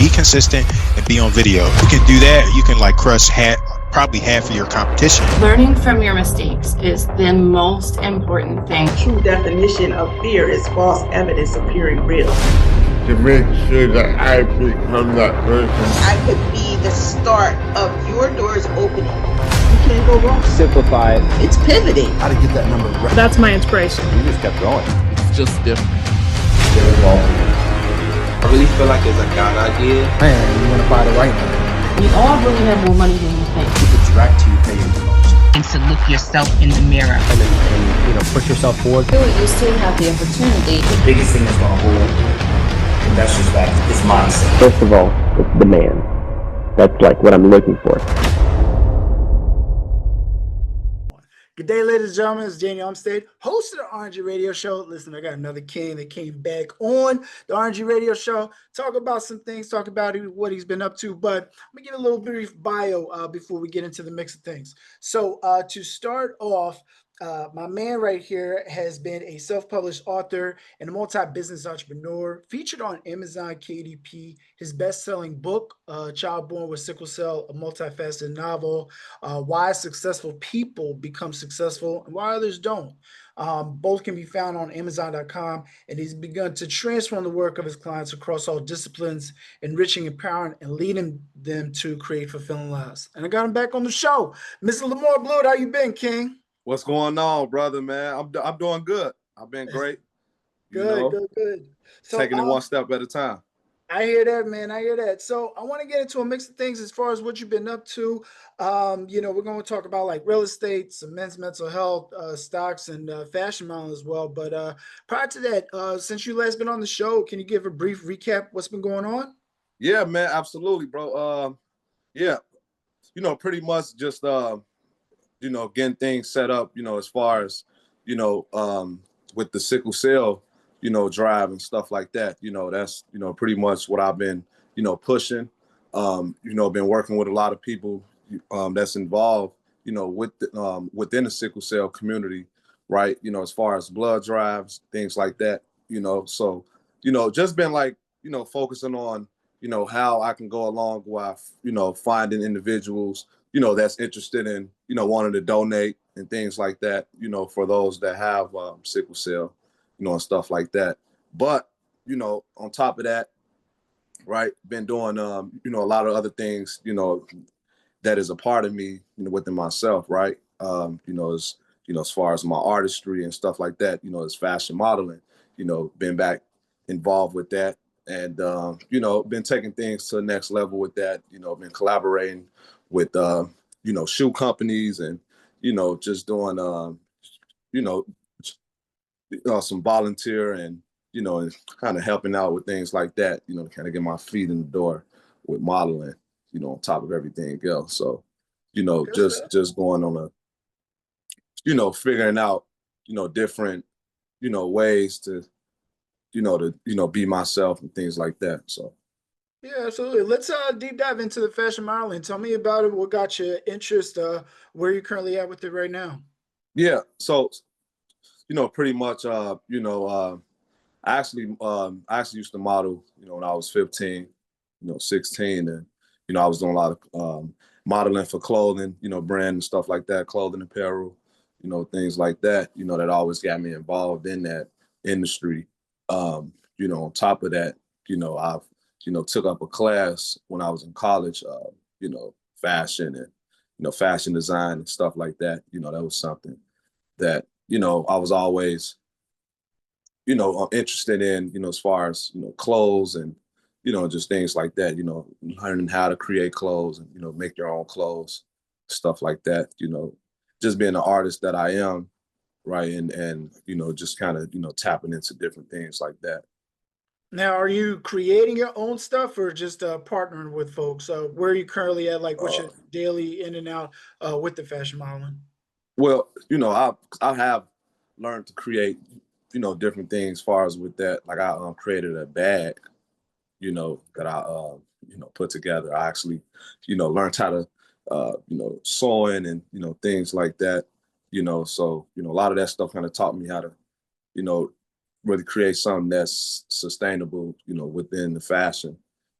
be consistent and be on video. You can do that, you can like crush probably half of your competition. Learning from your mistakes is the most important thing. True definition of fear is false evidence appearing real. To make sure that I become that person. I could be the start of your doors opening. You can't go wrong. Simplify it. It's pivoting. How to get that number right. That's my inspiration. We just kept going. It's just different. I really feel like it's a God idea. Man, you want to buy the right one. You all really have more money than you think. The direct to pay the most. And to look yourself in the mirror. And push yourself forward. Do it, you still have the opportunity. The biggest thing that's going to hold investors back is mindset. First of all, it's demand. That's like what I'm looking for. Good day, ladies and gentlemen. It's Daniel Umstead, host of the RNG Radio Show. Listen, I got another king that came back on the RNG Radio Show. Talk about some things, talk about what he's been up to. But I'm going to give a little brief bio before we get into the mix of things. So to start off, my man right here has been a self-published author and a multi-business entrepreneur, featured on Amazon KDP. His best-selling book, Child Born with Sickle Cell, a multifaceted novel, Why Successful People Become Successful and Why Others Don't. Both can be found on Amazon.com, and he's begun to transform the work of his clients across all disciplines, enriching, empowering, and leading them to create fulfilling lives. And I got him back on the show. Mr. Lamour Bluitt, how you been, King? What's going on, brother, man? I'm doing good. I've been great. Good. So, taking it one step at a time. I hear that, man. I hear that. So I want to get into a mix of things as far as what you've been up to. We're going to talk about like real estate, some men's mental health, stocks, and fashion model as well. But prior to that, since you last been on the show, can you give a brief recap what's been going on? Yeah, man, absolutely, bro. Pretty much just getting things set up, as far as, with the sickle cell, drive and stuff like that. That's, pretty much what I've been, pushing. Been working with a lot of people that's involved, within the sickle cell community, right? As far as blood drives, things like that, So, just been like, focusing on, how I can go along with, finding individuals, that's interested in, wanting to donate and things like that, for those that have sickle cell, and stuff like that. But, on top of that, right, been doing, a lot of other things, that is a part of me, within myself, right? As far as my artistry and stuff like that, as fashion modeling, been back involved with that. And, been taking things to the next level with that, been collaborating with, shoe companies and, just doing, some volunteer and, and kind of helping out with things like that, to kind of get my feet in the door with modeling, on top of everything else. So, just going on a, figuring out, different, ways to, be myself and things like that. So. Yeah, absolutely. Let's deep dive into the fashion modeling. Tell me about it. What got your interest? Where are you currently at with it right now? Yeah. So, pretty much, I actually used to model, when I was 15, 16, and, I was doing a lot of modeling for clothing, brand and stuff like that, clothing apparel, things like that, that always got me involved in that industry. On top of that, I've, took up a class when I was in college, fashion and, fashion design and stuff like that. That was something that, I was always, interested in, as far as, clothes and, just things like that, learning how to create clothes and, make your own clothes, stuff like that, just being an artist that I am, right. And just kind of, tapping into different things like that. Now, are you creating your own stuff or just partnering with folks? Where are you currently at? Like, what's your daily in and out with the fashion modeling? Well, I have learned to create, different things as far as with that. Like I created a bag, that I, put together. I actually, learned how to, sewing and, things like that, so, a lot of that stuff kind of taught me how to, really create something that's sustainable, within the fashion,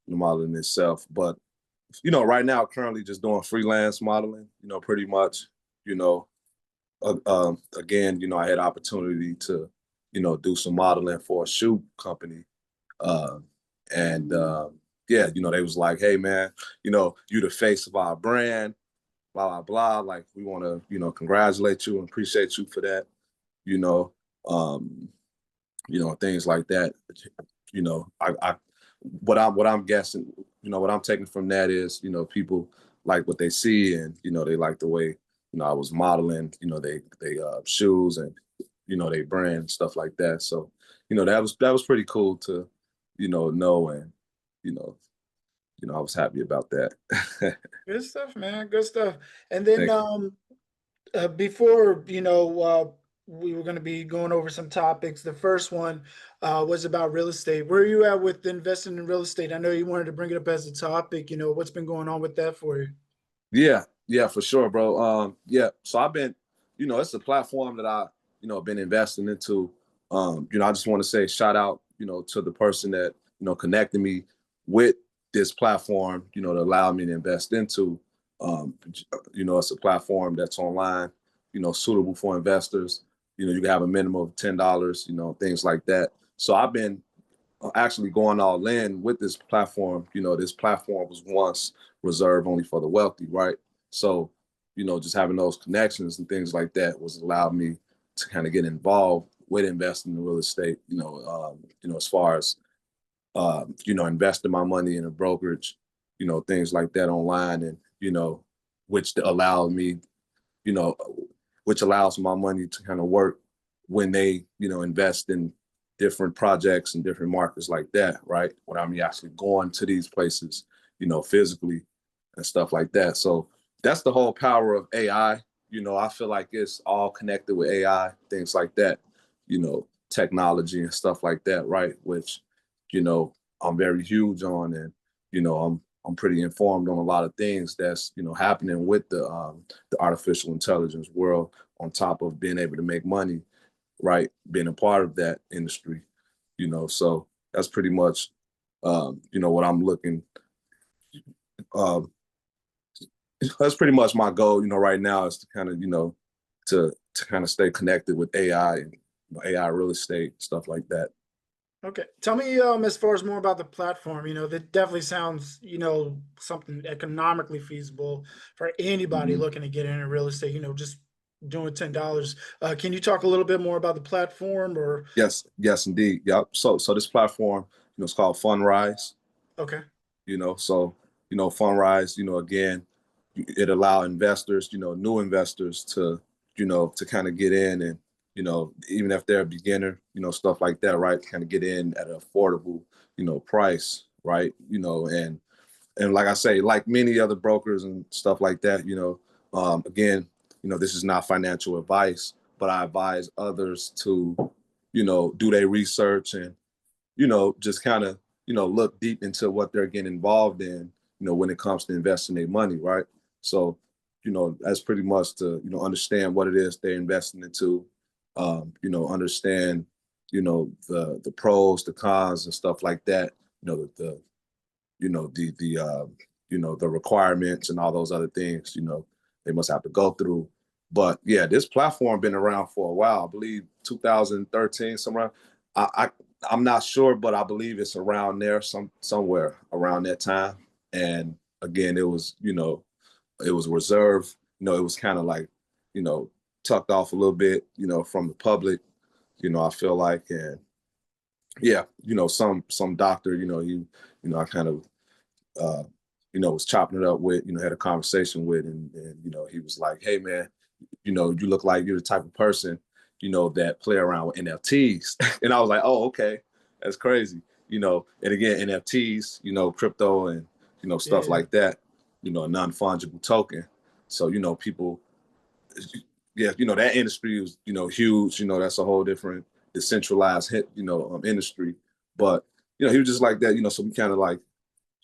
modeling itself. But, you know, right now, currently just doing freelance modeling, you know, pretty much, you know, again, you know, I had opportunity to, you know, do some modeling for a shoe company. Yeah, you know, they was like, hey, man, you know, you the face of our brand, blah, blah, blah. Like, we want to, you know, congratulate you and appreciate you for that, you know, things like that. You know, what I'm guessing, you know, what I'm taking from that is, you know, people like what they see, and, you know, they like the way, you know, I was modeling, you know, they shoes and, you know, they brand and stuff like that. So, you know, that was pretty cool to, you know, and, you know, I was happy about that. Good stuff, man. Good stuff. And then before, you know, we were going to be going over some topics. The first one was about real estate. Where are you at with investing in real estate? I know you wanted to bring it up as a topic. You know, what's been going on with that for you? Yeah, for sure, bro. Yeah, so I've been, you know, it's a platform that I, you know, been investing into. You know, I just want to say shout out, you know, to the person that, you know, connected me with this platform, you know, to allow me to invest into. You know, it's a platform that's online, you know, suitable for investors. You know, you can have a minimum of $10, you know, things like that. So I've been actually going all in with this platform. You know, this platform was once reserved only for the wealthy, right? So, you know, just having those connections and things like that was allowed me to kind of get involved with investing in real estate. You know, as far as you know, investing my money in a brokerage, you know, things like that online, and, you know, which allowed me, you know, which allows my money to kind of work when they, you know, invest in different projects and different markets like that, right? When I'm actually going to these places, you know, physically and stuff like that. So that's the whole power of AI. You know, I feel like it's all connected with AI, things like that, you know, technology and stuff like that, right? Which, you know, I'm very huge on, and, you know, I'm pretty informed on a lot of things that's, you know, happening with the artificial intelligence world, on top of being able to make money, right? Being a part of that industry, you know, so that's pretty much, you know, what I'm looking, um, that's pretty much my goal, you know, right now, is to kind of, you know, to kind of stay connected with AI and, you know, AI real estate, stuff like that. Okay. Tell me, as far as more about the platform, you know, that definitely sounds, you know, something economically feasible for anybody looking to get into real estate, you know, just doing $10. Can you talk a little bit more about the platform or? Yes, indeed. Yep. So this platform, you know, it's called Fundrise. Okay. You know, so, you know, Fundrise, you know, again, it allow investors, you know, new investors to, you know, to kind of get in, and, you know, even if they're a beginner, you know, stuff like that, right? Kind of get in at an affordable, you know, price, right? You know, and like I say, like many other brokers and stuff like that, you know, again, you know, this is not financial advice, but I advise others to, you know, do their research and, you know, just kind of, you know, look deep into what they're getting involved in, you know, when it comes to investing their money, right? So, you know, that's pretty much to, you know, understand what it is they're investing into, you know, understand, you know, the pros, the cons and stuff like that, you know, you know, you know, the requirements and all those other things, you know, they must have to go through. But yeah, this platform been around for a while. I believe 2013, somewhere. I'm not sure, but I believe it's around there, somewhere around that time. And again, it was, you know, it was reserved. You know, it was kind of like, you know, tucked off a little bit, you know, from the public. You know, I feel like, and yeah, you know, some doctor, you know, I kind of, you know, was chopping it up with, you know, had a conversation with, and you know, he was like, hey man, you know, you look like you're the type of person, you know, that play around with NFTs. And I was like, oh, okay, that's crazy. You know, and again, NFTs, you know, crypto and, you know, stuff like that, you know, a non-fungible token. So, you know, people, yeah, you know, that industry is, you know, huge, you know, that's a whole different decentralized hit, you know, industry. But, you know, he was just like that, you know, so we kind of like,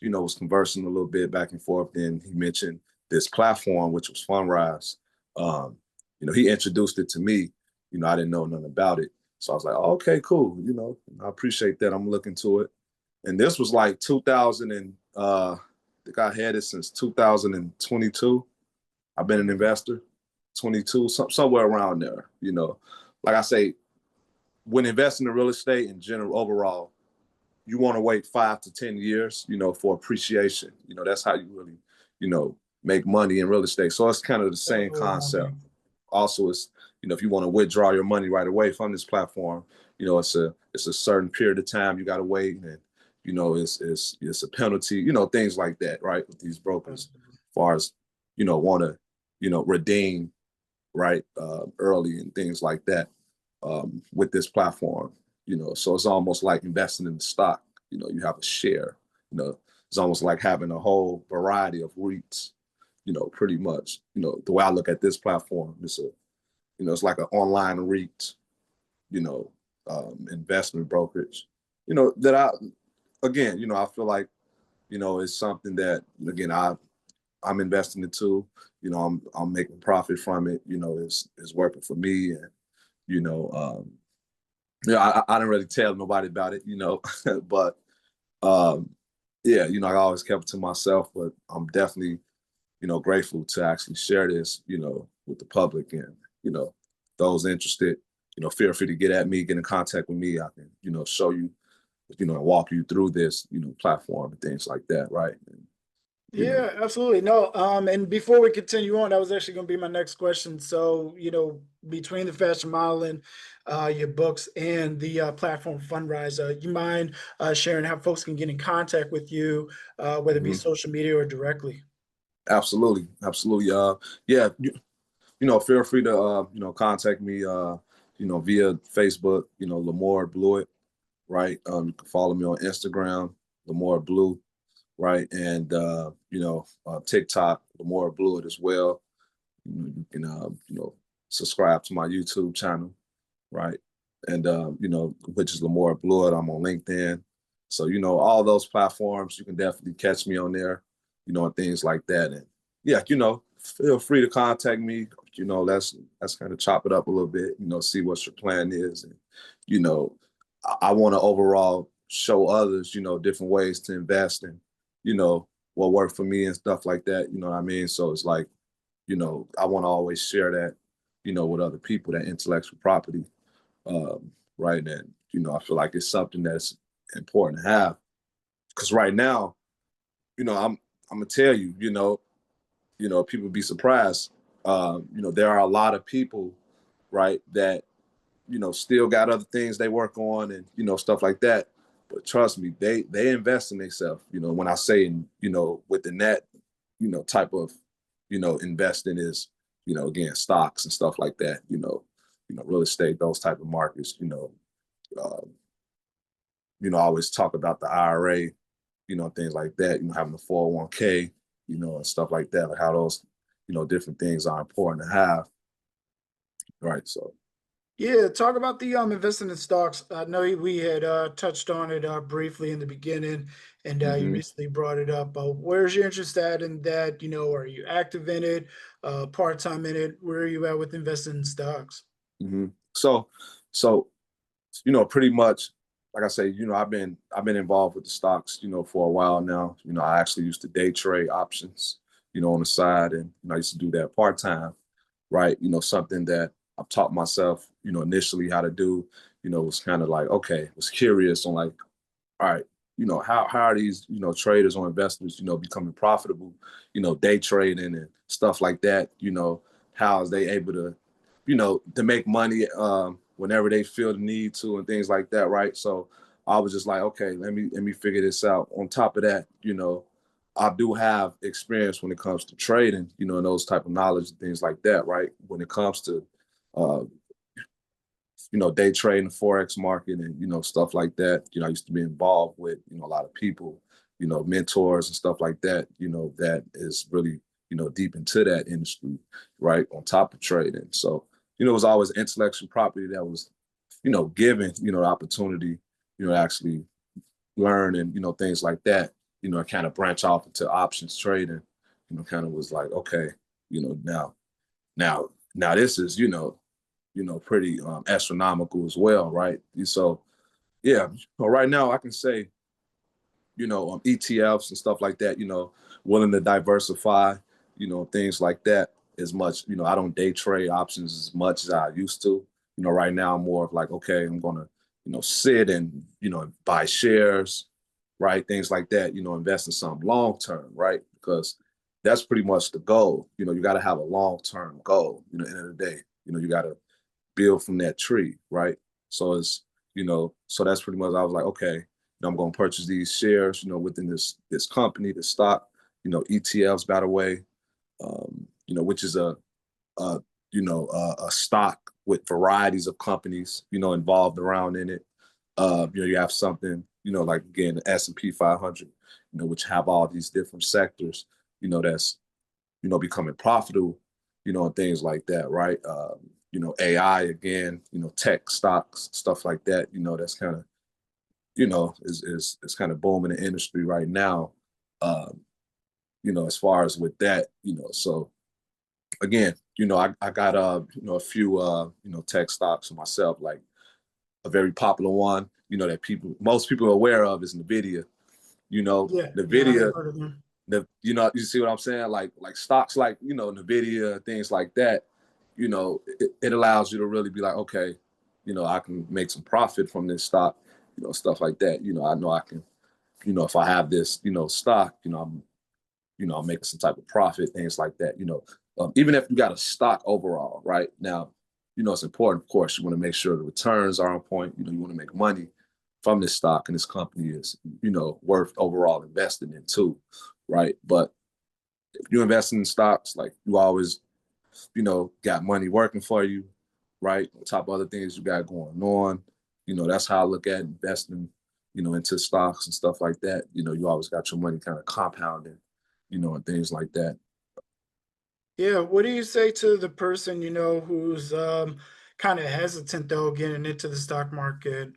you know, was conversing a little bit back and forth. Then he mentioned this platform, which was Fundrise. You know, he introduced it to me. You know, I didn't know nothing about it. So I was like, oh, okay, cool. You know, I appreciate that. I'm looking to it. and this was like 2000 and I think I had it since 2022. I've been an investor, 22, somewhere around there. You know, like I say, when investing in real estate in general, overall, you want to wait 5 to 10 years, you know, for appreciation. You know, that's how you really, you know, make money in real estate. So it's kind of the same concept. Also, it's, you know, if you want to withdraw your money right away from this platform, you know, it's a certain period of time you got to wait, and you know, it's a penalty, you know, things like that, right? With these brokers, as far as, you know, want to, you know, redeem, right, early and things like that, with this platform, you know. So it's almost like investing in the stock. You know, you have a share. You know, it's almost like having a whole variety of REITs. You know, pretty much. You know, the way I look at this platform, it's a, you know, it's like an online REIT. You know, investment brokerage. You know, that again, you know, I feel like, you know, it's something that, again, I'm investing into. You know, I'm making profit from it. You know, it's working for me, and you know, yeah, I didn't really tell nobody about it, you know, but yeah, you know, I always kept it to myself. But I'm definitely, you know, grateful to actually share this, you know, with the public, and you know, those interested, you know, feel free to get in contact with me. I can, you know, show you, you know, and walk you through this, you know, platform and things like that, right? And, yeah, absolutely. No, and before we continue on, that was actually going to be my next question. So, you know, between the fashion modeling, your books, and the platform Fundrise, you mind sharing how folks can get in contact with you, whether it be social media or directly? Absolutely, absolutely. Yeah, you know, feel free to you know, contact me, you know, via Facebook, you know, Lamour Bluitt, right? You can follow me on Instagram, Lamour Blue, right? And you know, TikTok, Lamour Bluitt as well. You can you know, subscribe to my YouTube channel, right? And you know, which is Lamour Bluitt. I'm on LinkedIn. So, you know, all those platforms, you can definitely catch me on there, you know, and things like that. And yeah, you know, feel free to contact me. You know, let's kind of chop it up a little bit, you know, see what your plan is. And, you know, I want to overall show others, you know, different ways to invest, and, you know, what worked for me and stuff like that. You know what I mean? So it's like, you know, I want to always share that, you know, with other people, that intellectual property, right? And, you know, I feel like it's something that's important to have, because right now, you know, I'm gonna tell you, you know, people be surprised. You know, there are a lot of people, right, that, you know, still got other things they work on, and, you know, stuff like that. But trust me, they invest in themselves. You know, when I say, you know, within that, you know, type of, you know, investing is, you know, again, stocks and stuff like that. You know, real estate, those type of markets. You know, I always talk about the IRA, you know, things like that. You know, having the 401k, you know, and stuff like that. Like how those, you know, different things are important to have. Right. So. Yeah, talk about the investing in stocks. I know we had touched on it briefly in the beginning, and you recently brought it up. Where's your interest at in that? You know, are you active in it, part-time in it? Where are you at with investing in stocks? So, you know, pretty much, like I say, you know, I've been involved with the stocks, you know, for a while now. You know, I actually used to day trade options, you know, on the side, and you know, I used to do that part-time, right? You know, something that I've taught myself, you know, initially how to do. You know, was kind of like, okay, was curious on like, all right, you know, how are these, you know, traders or investors, you know, becoming profitable, you know, day trading and stuff like that. You know, how is they able to, you know, to make money whenever they feel the need to, and things like that, right? So I was just like, okay, let me figure this out. On top of that, you know, I do have experience when it comes to trading, you know, and those type of knowledge and things like that, right? When it comes to you know, day trading the Forex market and, you know, stuff like that. You know, I used to be involved with, you know, a lot of people, you know, mentors and stuff like that, you know, that is really, you know, deep into that industry, right, on top of trading. So, you know, it was always intellectual property that was, you know, given, you know, the opportunity, you know, to actually learn and, you know, things like that, you know, kind of branch off into options trading, you know, kind of was like, okay, you know, now this is, you know, pretty astronomical as well, right? So, yeah. Well, right now I can say, ETFs and stuff like that, willing to diversify, things like that as much. I don't day trade options as much as I used to. Right now I'm more of like, okay, I'm going to, sit and, buy shares, right? Things like that, invest in something long-term, right? Because that's pretty much the goal. You got to have a long-term goal, at the end of the day, you got to build from that tree, right? So it's, so that's pretty much, I was like, okay, I'm going to purchase these shares, within this company, the stock, ETFs, by the way, which is a stock with varieties of companies, involved around in it. You have something, like again, the S&P 500, which have all these different sectors, that's, becoming profitable, and things like that, right? AI again, tech stocks, stuff like that, that's kind of, is kind of booming the industry right now. As far as with that, so again, I got a few tech stocks for myself, like a very popular one, that most people are aware of is NVIDIA. NVIDIA, you see what I'm saying? Like stocks like, NVIDIA, things like that, it allows you to really be like, okay, I can make some profit from this stock, stuff like that. I know I can, if I have this, stock, I'm making some type of profit, things like that, even if you got a stock overall, right? Now, it's important, of course, you want to make sure the returns are on point. You want to make money from this stock and this company is, worth overall investing in too, right? But if you invest in stocks, like you always, got money working for you, right? On top of other things you got going on, that's how I look at investing, into stocks and stuff like that. You always got your money kind of compounding, and things like that. Yeah, what do you say to the person, who's kind of hesitant though getting into the stock market,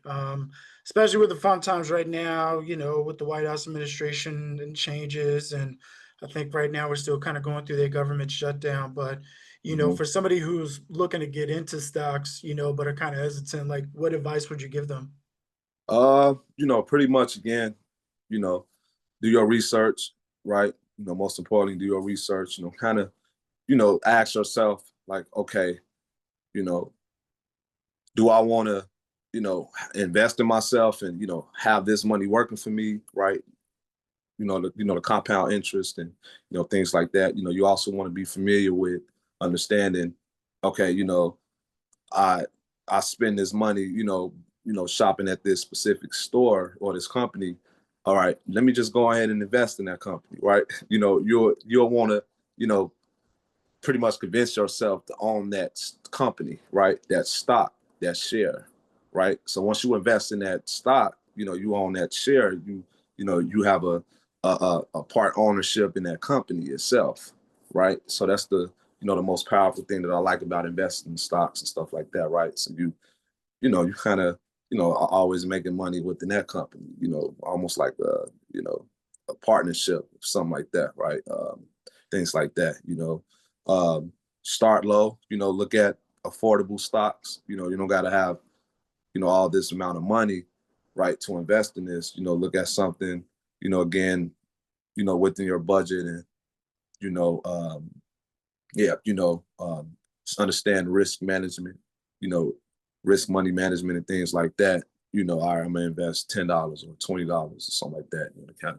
especially with the fun times right now, with the White House administration and changes, and I think right now we're still kind of going through their government shutdown, but for somebody who's looking to get into stocks, but are kind of hesitant, like what advice would you give them? Pretty much again, do your research, right? Most importantly, do your research, kind of ask yourself like, okay, do I want to, invest in myself and, have this money working for me, right? The compound interest and, things like that. You also want to be familiar with understanding, okay, I spend this money, shopping at this specific store or this company. All right, let me just go ahead and invest in that company, right? You'll want to, pretty much convince yourself to own that company, right? That stock, that share, right? So once you invest in that stock, you own that share. You have a part ownership in that company itself, right? So that's the the most powerful thing that I like about investing in stocks and stuff like that, right? So you kind of are always making money within that company, almost like a partnership, something like that, right? Things like that, start low, look at affordable stocks. You don't got to have, all this amount of money, right, to invest in this. Look at something, again, within your budget and, just understand risk management, risk money management and things like that. All right, I'm gonna invest $10 or $20 or something like that, to kind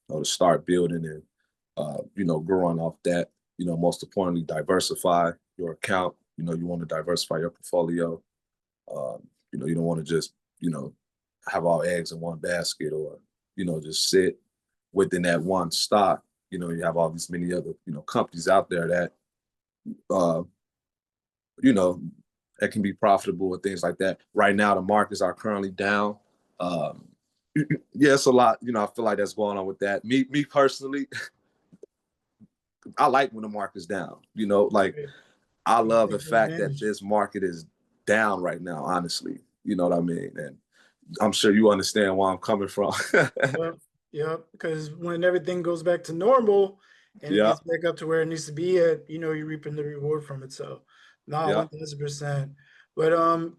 of, to start building and, growing off that. Most importantly, diversify your account. You want to diversify your portfolio. You don't want to just, have all eggs in one basket or, just sit within that one stock. You have all these many other, companies out there that, that can be profitable and things like that. Right now, the markets are currently down. Yeah, it's a lot, I feel like that's going on with that. Me personally, I like when the market's down, like I love the fact that this market is down right now, honestly. You know what I mean? And I'm sure you understand where I'm coming from. Yep. Because when everything goes back to normal and it gets back up to where it needs to be at, you're reaping the reward from it. So no, 1000%. But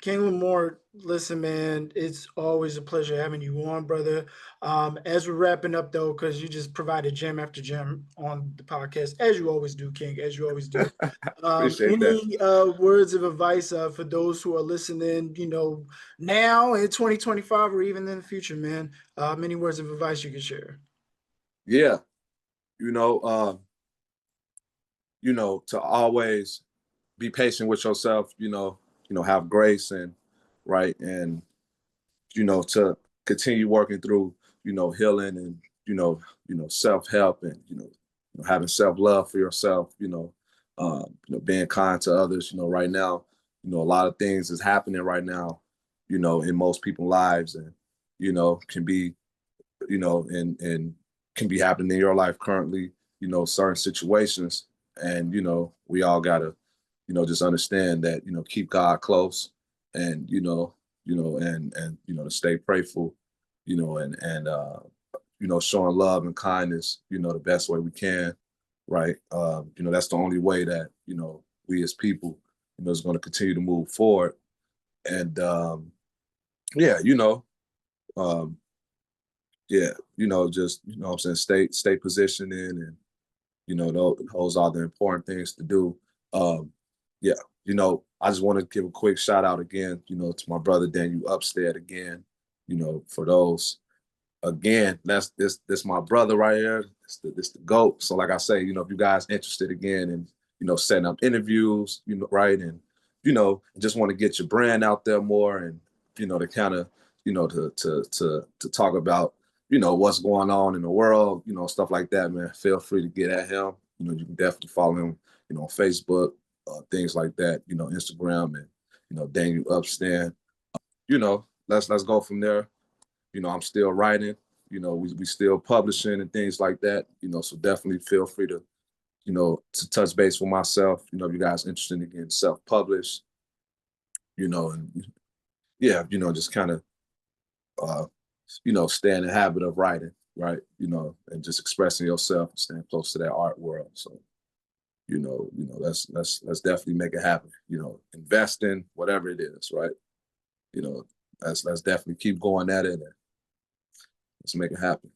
King Lamour, listen, man, it's always a pleasure having you on, brother. As we're wrapping up though, because you just provided gem after gem on the podcast, as you always do, King, as you always do. Appreciate Any words of advice for those who are listening, now in 2025 or even in the future, man? Any words of advice you can share? Yeah, to always be patient with yourself, have grace and right. And, to continue working through, healing and, self-help and, having self-love for yourself, being kind to others, right now, a lot of things is happening right now, in most people's lives and, can be, and can be happening in your life currently, certain situations. And, we all gotta, just understand that, keep God close and, to stay prayerful, and showing love and kindness, the best way we can. Right. That's the only way that, we as people, is going to continue to move forward. And just, what I'm saying, stay positioned in and, those are the important things to do. I just want to give a quick shout out again, to my brother Daniel Umstead again, for those. Again, that's this my brother right here. This the GOAT. So like I say, if you guys interested again in, setting up interviews, right, and just want to get your brand out there more and to kind of to talk about what's going on in the world, stuff like that, man. Feel free to get at him. You can definitely follow him, on Facebook, things like that, Instagram and Daniel Umstead. Let's go from there. I'm still writing, we still publishing and things like that, so definitely feel free to, to touch base with myself, if you guys interested in getting self-published, and yeah, just kind of, stay in the habit of writing, right, and just expressing yourself and staying close to that art world. So, let's definitely make it happen, invest in whatever it is, right, let's definitely keep going at it and let's make it happen.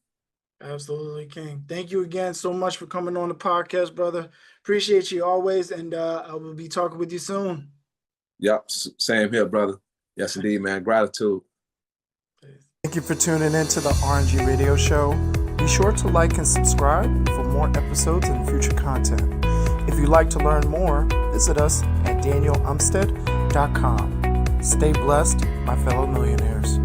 Absolutely, King. Thank you again so much for coming on the podcast, brother. Appreciate you always, and I will be talking with you soon. Yep, same here, brother. Yes, indeed, man. Gratitude. Thank you for tuning in to the RNG Radio Show. Be sure to like and subscribe for more episodes and future content. If you'd like to learn more, visit us at danielumstead.com. Stay blessed, my fellow millionaires.